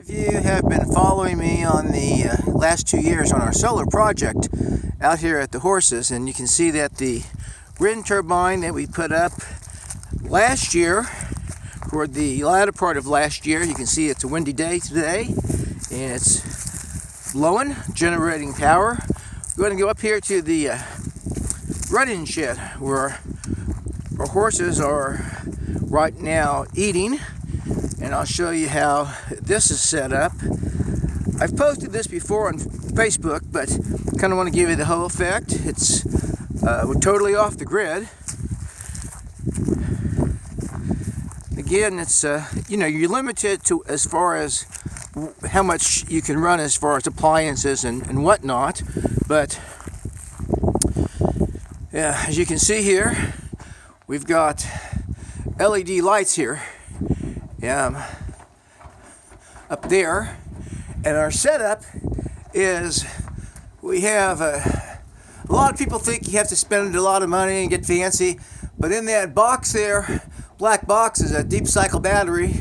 If you have been following me on the last 2 years on our solar project out here at the horses, and you can see that the wind turbine that we put up last year, toward the latter part of last year, you can see it's a windy day today and it's blowing, generating power. We're going to go up here to the running shed where our horses are right now eating, and I'll show you how this is set up. I've posted this before on Facebook, but kind of want to give you the whole effect. It's we're totally off the grid. Again, it's you're limited to as far as how much you can run as far as appliances and whatnot, but yeah, as you can see here, we've got LED lights here up there, and our setup is we have a lot of people think you have to spend a lot of money and get fancy, but in that box there, black box, is a deep cycle battery.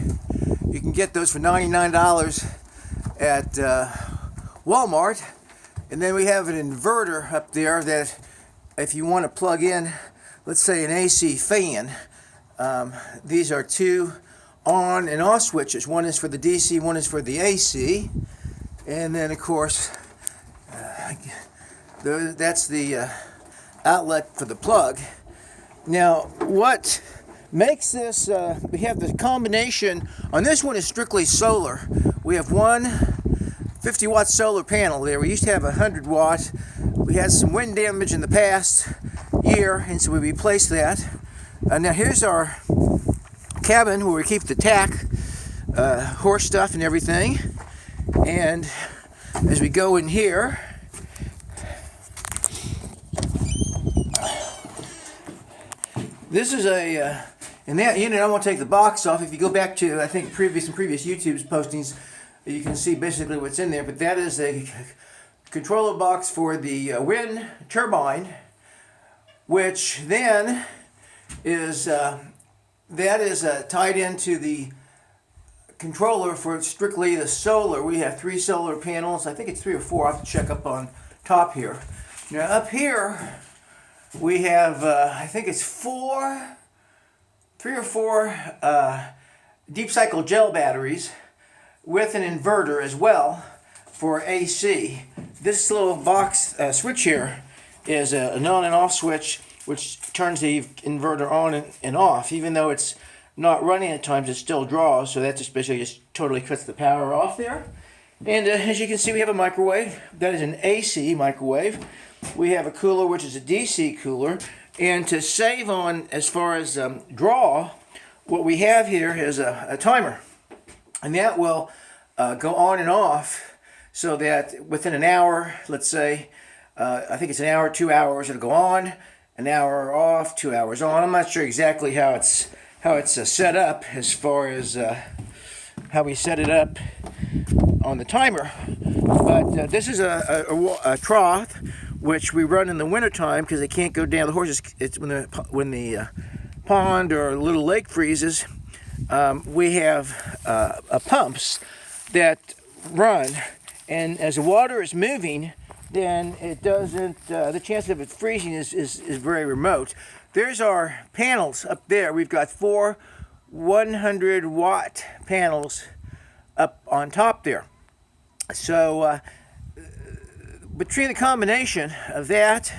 You can get those for $99 at Walmart. And then we have an inverter up there that if you want to plug in, let's say, an AC fan, these are two on and off switches. One is for the DC, one is for the AC. And then of course that's the outlet for the plug. Now what makes this, we have the combination on this one is strictly solar. We have one 50-watt solar panel there. We used to have 100-watt. We had some wind damage in the past year, and so we replaced that. Now here's our cabin where we keep the tack, horse stuff and everything. And as we go in here, this is a in that unit. I won't take the box off. If you go back to, I think, previous YouTube's postings, you can see basically what's in there. But that is a controller box for the wind turbine, which then is tied into the controller for strictly the solar. We have 3 solar panels. I think it's 3 or 4. I'll have to check up on top here. Now up here we have I think it's 3 or 4 deep cycle gel batteries with an inverter as well for AC. This little box switch here is an on and off switch, which turns the inverter on and off. Even though it's not running at times, it still draws, so that just basically just totally cuts the power off there. And as you can see, we have a microwave. That is an AC microwave. We have a cooler, which is a DC cooler. And to save on as far as draw, what we have here is a timer. And that will go on and off so that within an hour, let's say, I think it's an hour, 2 hours, it'll go on, an hour off, 2 hours on. I'm not sure exactly how it's set up as far as how we set it up on the timer. But this is a trough which we run in the wintertime because they can't go down. The horses, it's when the pond or little lake freezes, we have pumps that run, and as the water is moving, then it doesn't, the chance of it freezing is very remote. There's our panels up there. We've got 4 100-watt panels up on top there. So between the combination of that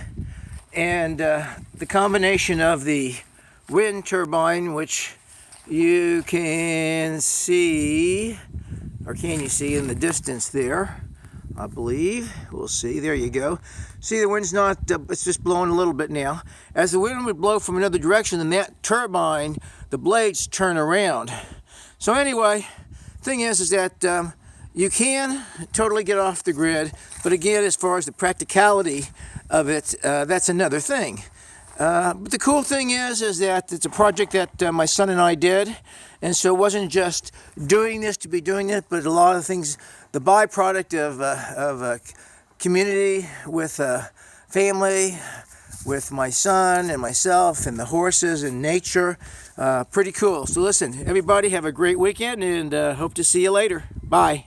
and the combination of the wind turbine, which you can see, or can you see in the distance there, I believe. We'll see. There you go. See, the wind's not, it's just blowing a little bit now. As the wind would blow from another direction, then that turbine, the blades turn around. So anyway, thing is that you can totally get off the grid, but again, as far as the practicality of it, that's another thing. But the cool thing is that it's a project that my son and I did, and so it wasn't just doing this to be doing it, but a lot of things, the byproduct of community with family, with my son and myself and the horses and nature. Pretty cool. So listen, everybody have a great weekend, and hope to see you later. Bye.